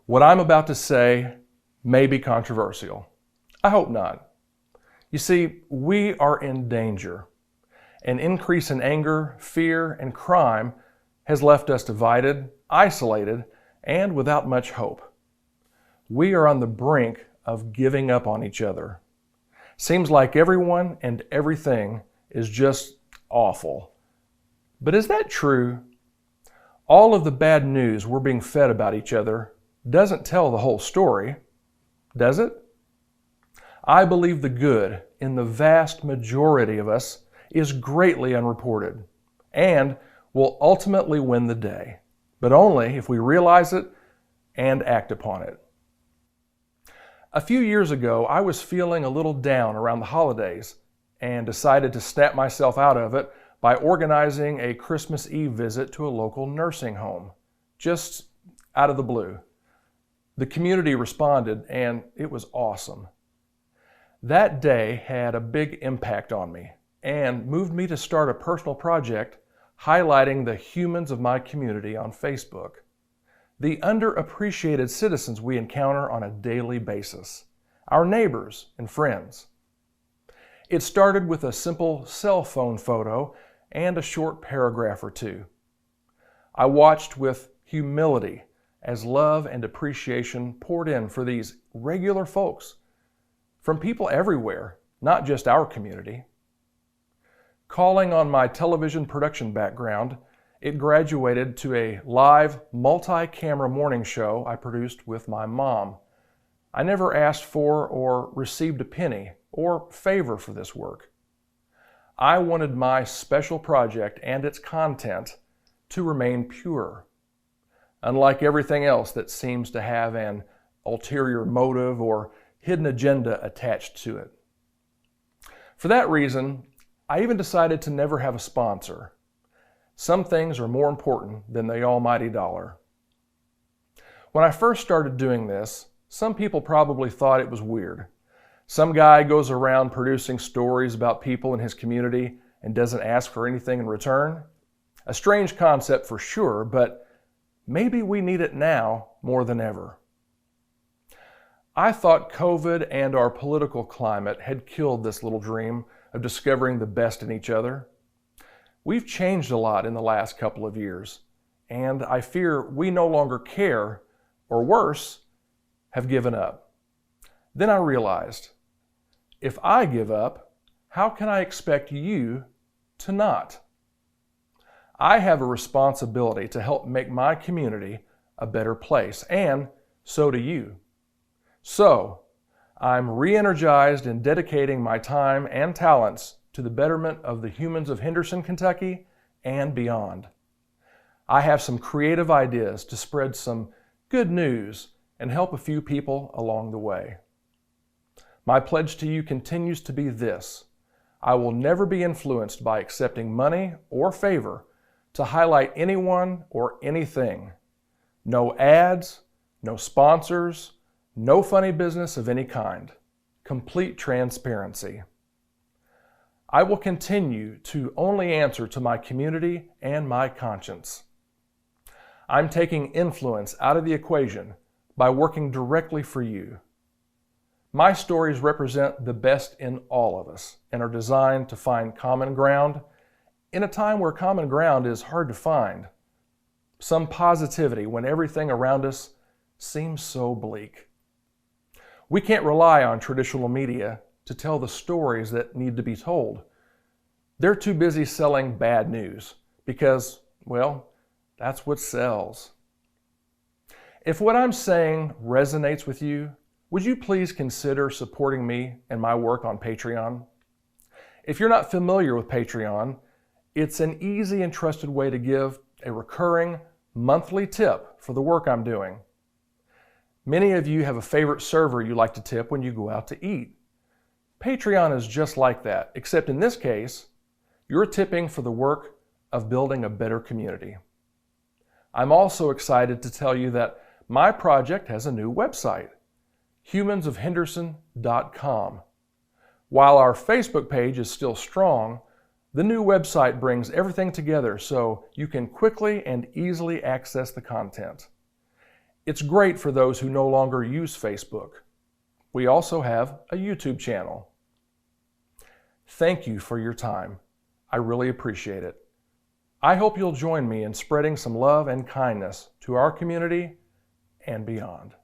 What I'm about to say may be controversial. I hope not. You see, we are in danger. An increase in anger, fear, and crime has left us divided, isolated, and without much hope. We are on the brink of giving up on each other. Seems like everyone and everything is just awful. But is that true? All of the bad news we're being fed about each other doesn't tell the whole story, does it? I believe the good in the vast majority of us is greatly unreported and will ultimately win the day, but only if we realize it and act upon it. A few years ago, I was feeling a little down around the holidays and decided to snap myself out of it by organizing a Christmas Eve visit to a local nursing home, just out of the blue. The community responded, and it was awesome. That day had a big impact on me and moved me to start a personal project highlighting the humans of my community on Facebook, the underappreciated citizens we encounter on a daily basis, our neighbors and friends. It started with a simple cell phone photo and a short paragraph or two. I watched with humility as love and appreciation poured in for these regular folks from people everywhere, not just our community. Calling on my television production background, it graduated to a live multi-camera morning show I produced with my mom. I never asked for or received a penny or favor for this work. I wanted my special project and its content to remain pure, unlike everything else that seems to have an ulterior motive or hidden agenda attached to it. For that reason, I even decided to never have a sponsor. Some things are more important than the almighty dollar. When I first started doing this, some people probably thought it was weird. Some guy goes around producing stories about people in his community and doesn't ask for anything in return. A strange concept for sure, but maybe we need it now more than ever. I thought COVID and our political climate had killed this little dream of discovering the best in each other. We've changed a lot in the last couple of years, and I fear we no longer care, or worse, have given up. Then I realized, if I give up, how can I expect you to not? I have a responsibility to help make my community a better place, and so do you. So, I'm re-energized in dedicating my time and talents to the betterment of the humans of Henderson, Kentucky, and beyond. I have some creative ideas to spread some good news and help a few people along the way. My pledge to you continues to be this: I will never be influenced by accepting money or favor to highlight anyone or anything. No ads, no sponsors, no funny business of any kind. Complete transparency. I will continue to only answer to my community and my conscience. I'm taking influence out of the equation by working directly for you. My stories represent the best in all of us and are designed to find common ground in a time where common ground is hard to find. Some positivity when everything around us seems so bleak. We can't rely on traditional media to tell the stories that need to be told. They're too busy selling bad news because, well, that's what sells. If what I'm saying resonates with you, would you please consider supporting me and my work on Patreon? If you're not familiar with Patreon, it's an easy and trusted way to give a recurring monthly tip for the work I'm doing. Many of you have a favorite server you like to tip when you go out to eat. Patreon is just like that, except in this case, you're tipping for the work of building a better community. I'm also excited to tell you that my project has a new website, humansofhenderson.com. While our Facebook page is still strong, the new website brings everything together so you can quickly and easily access the content. It's great for those who no longer use Facebook. We also have a YouTube channel. Thank you for your time. I really appreciate it. I hope you'll join me in spreading some love and kindness to our community and beyond.